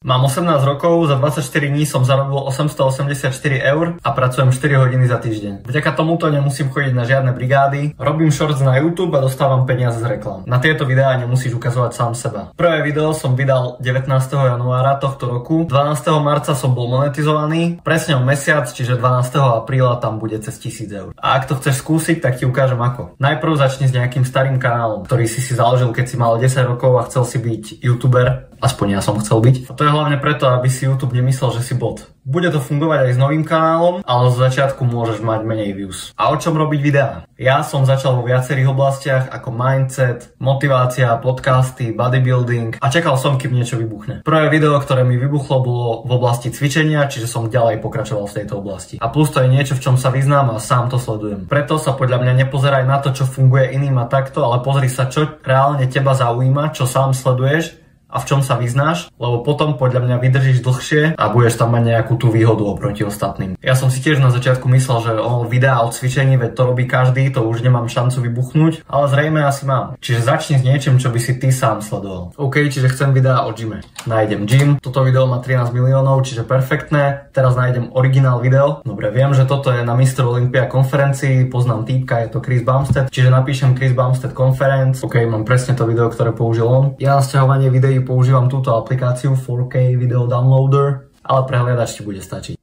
Mám 18 rokov, za 24 dní som zarobil 884 eur a pracujem 4 hodiny za týždeň. Vďaka tomuto nemusím chodiť na žiadne brigády, robím shorts na YouTube a dostávam peniaze z reklám. Na tieto videá nemusíš ukazovať sám seba. Prvé video som vydal 19. januára tohto roku, 12. marca som bol monetizovaný, presne o mesiac, čiže 12. apríla tam bude cez 1000 eur. A ak to chceš skúsiť, tak ti ukážem ako. Najprv začni s nejakým starým kanálom, ktorý si založil, keď si mal 10 rokov a chcel si byť youtuber. Aspoň ja som chcel byť. A to je hlavne preto, aby si YouTube nemyslel, že si bot. Bude to fungovať aj s novým kanálom, ale z začiatku môžeš mať menej views. A o čom robiť videá? Ja som začal vo viacerých oblastiach ako mindset, motivácia, podcasty, bodybuilding a čakal som, kým niečo vybuchne. Prvé video, ktoré mi vybuchlo, bolo v oblasti cvičenia, čiže som ďalej pokračoval v tejto oblasti. A plus to je niečo, v čom sa vyznám a sám to sledujem. Preto sa podľa mňa nepozeraj na to, čo funguje iným a takto, ale pozri sa, čo reálne teba zaujíma, čo sám sleduješ a v čom sa vyznáš, lebo potom podľa mňa vydržíš dlhšie a budeš tam mať nejakú tú výhodu oproti ostatným. Ja som si tiež na začiatku myslel, že videá o cvičení, veď to robí každý, to už nemám šancu vybuchnúť, ale zrejme asi mám. Čiže začni s niečím, čo by si ty sám sledoval. OK, čiže chcem videá o gyme. Nájdem gym, toto video má 13 miliónov, čiže perfektné. Teraz nájdem originál video. Dobre, viem, že toto je na Mr. Olympia konferencii, poznám týpka, je to Chris Bumstead, čiže napíšem Chris Bumstead Conference. OK, mám presne to video, ktoré použil on. Ja na sťahovanie videí používam túto aplikáciu 4K Video Downloader, ale prehliadač ti bude stačiť.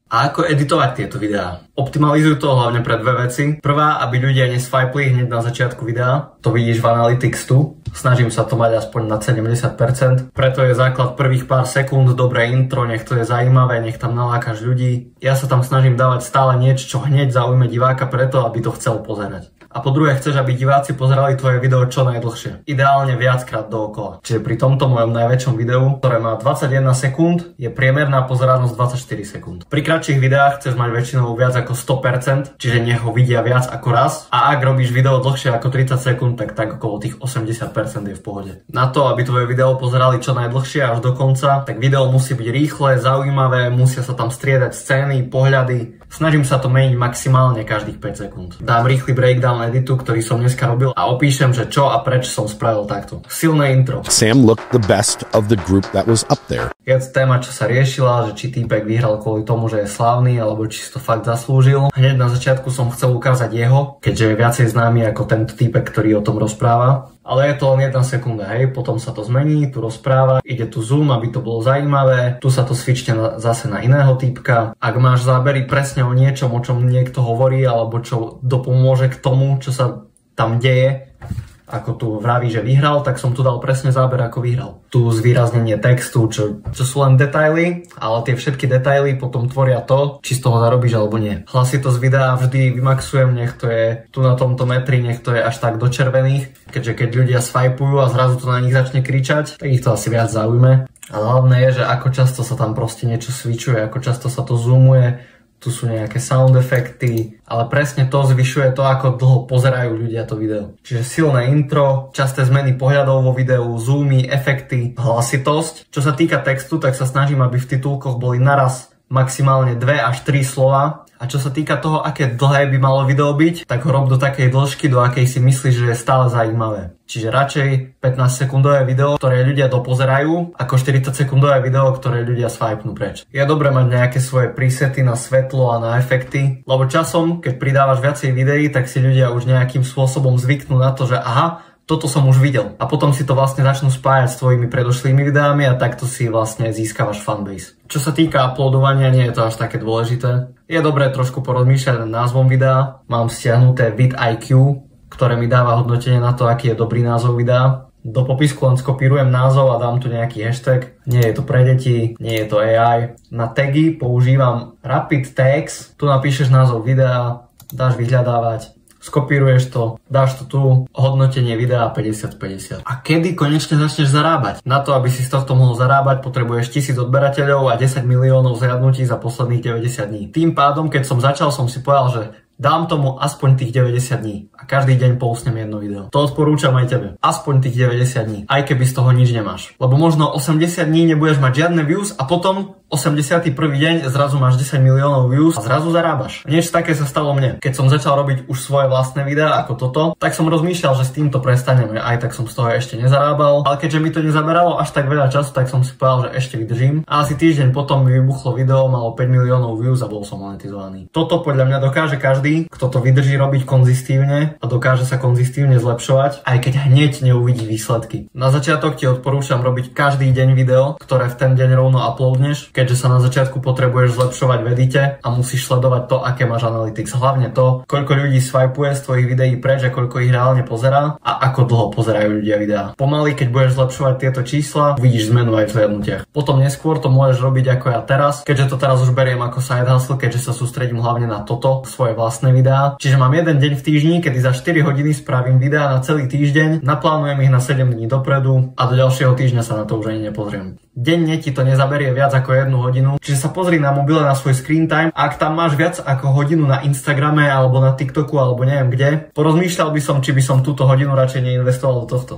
A ako editovať tieto videá? Optimalizuj to hlavne pre dve veci. Prvá, aby ľudia neswipeli hneď na začiatku videa. To vidíš v Analytics tu. Snažím sa to mať aspoň na 70%. Preto je základ prvých pár sekúnd, dobré intro, nech to je zaujímavé, nech tam nalákaš ľudí. Ja sa tam snažím dávať stále niečo, čo hneď zaujme diváka preto, aby to chcel pozerať. A po druhé, chceš, aby diváci pozerali tvoje video čo najdlhšie. Ideálne viackrát dookola. Čiže pri tomto mojom najväčšom videu, ktoré má 21 sekúnd, je priemerná pozeranosť 24 sekúnd. Pri kratších videách chceš mať väčšinou viac ako 100%, čiže nech ho vidia viac ako raz. A ak robíš video dlhšie ako 30 sekúnd, tak okolo tých 80% je v pohode. Na to, aby tvoje video pozerali čo najdlhšie až do konca, tak video musí byť rýchle, zaujímavé, musia sa tam striedať scény, pohľady. Snažím sa to meniť maximálne každých 5 sekúnd. Dám rýchly breakdown editu, ktorý som dneska robil a opíšem, že čo a prečo som spravil takto. Silné intro. Sam looked the best of the group that was up there. Je to téma, čo sa riešila, že či týpek vyhral kvôli tomu, že je slávny, alebo či si to fakt zaslúžil. Hneď na začiatku som chcel ukázať jeho, keďže je viacej známy ako tento týpek, ktorý o tom rozpráva. Ale je to len 1 sekunda, hej, potom sa to zmení, tu rozpráva, ide tu zoom, aby to bolo zaujímavé, tu sa to switchne zase na iného týpka. Ak máš zábery presne o niečom, o čom niekto hovorí, alebo čo dopomôže k tomu, čo sa tam deje, ako tu vraví, že vyhral, tak som tu dal presne záber, ako vyhral. Tu zvýraznenie textu, čo sú len detaily, ale tie všetky detaily potom tvoria to, či z toho zarobíš alebo nie. Hlasitosť videa vždy vymaxujem, nech to je tu na tomto metri, nech to je až tak do červených, keďže keď ľudia swipujú a zrazu to na nich začne kričať, tak ich to asi viac zaujme. Ale hlavné je, že ako často sa tam proste niečo switchuje, ako často sa to zoomuje. Tu sú nejaké sound efekty, ale presne to zvyšuje to, ako dlho pozerajú ľudia to video. Čiže silné intro, časté zmeny pohľadov vo videu, zoomy, efekty, hlasitosť. Čo sa týka textu, tak sa snažím, aby v titulkoch boli naraz maximálne 2 až 3 slova. A čo sa týka toho, aké dlhé by malo video byť, tak ho rob do takej dĺžky, do akej si myslíš, že je stále zaujímavé. Čiže radšej 15-sekundové video, ktoré ľudia dopozerajú, ako 40-sekundové video, ktoré ľudia swipnú preč. Je dobré mať nejaké svoje presety na svetlo a na efekty, lebo časom, keď pridávaš viacej videí, tak si ľudia už nejakým spôsobom zvyknú na to, že aha, toto som už videl. A potom si to vlastne začnú spájať s tvojimi predošlými videami a takto si vlastne získavaš fanbase. Čo sa týka uploadovania, nie je to až také dôležité. Je dobré trošku porozmýšľať nad názvom videa. Mám stiahnuté vidIQ, ktoré mi dáva hodnotenie na to, aký je dobrý názov videa. Do popisku len skopírujem názov a dám tu nejaký hashtag. Nie je to pre deti, nie je to AI. Na tagy používam Rapid Tags. Tu napíšeš názov videa, dáš vyhľadávať. Skopíruješ to, dáš to tu, hodnotenie videa 50/50. A kedy konečne začneš zarábať? Na to, aby si z tohto mohol zarábať, potrebuješ 1000 odberateľov a 10 miliónov zhliadnutí za posledných 90 dní. Tým pádom, keď som začal, som si povedal, že Dám tomu aspoň tých 90 dní a každý deň postnem jedno video. To odporúčam aj tebe. Aspoň tých 90 dní, aj keby z toho nič nemáš. Lebo možno 80 dní nebudeš mať žiadne views a potom 81. deň zrazu máš 10 miliónov views a zrazu zarábaš. Niečo také sa stalo mne. Keď som začal robiť už svoje vlastné videá ako toto, tak som rozmýšľal, že s týmto prestaneme. Aj tak som z toho ešte nezarábal, ale keďže mi to nezaberalo až tak veľa času, tak som si povedal, že ešte vydržím. A asi týždeň potom mi vybuchlo video, malo 5 miliónov views a bol som monetizovaný. Toto podľa mňa dokáže každý, kto to vydrží robiť konzistívne a dokáže sa konzistívne zlepšovať, aj keď hneď neuvidí výsledky. Na začiatok ti odporúčam robiť každý deň video, ktoré v ten deň rovno uploadneš, keďže sa na začiatku potrebuješ zlepšovať v edite a musíš sledovať to, aké máš analytics. Hlavne to, koľko ľudí swipeuje z tvojich videí preč a koľko ich reálne pozerá a ako dlho pozerajú ľudia videá. Pomaly, keď budeš zlepšovať tieto čísla, uvidíš zmenu aj v zhliadnutiach. Potom neskôr to môžeš robiť ako ja teraz, keďže to teraz už beriem ako side hustle, keďže sa sústredím hlavne na toto, svoje vlastné videá. Čiže mám jeden deň v týždni, kedy za 4 hodiny spravím videá na celý týždeň, naplánujem ich na 7 dní dopredu a do ďalšieho týždňa sa na to už ani nepozriem. Denne ti to nezaberie viac ako 1 hodinu, čiže sa pozri na mobile na svoj screen time. Ak tam máš viac ako hodinu na Instagrame alebo na TikToku alebo neviem kde, porozmýšľal by som, či by som túto hodinu radšej neinvestoval do tohto.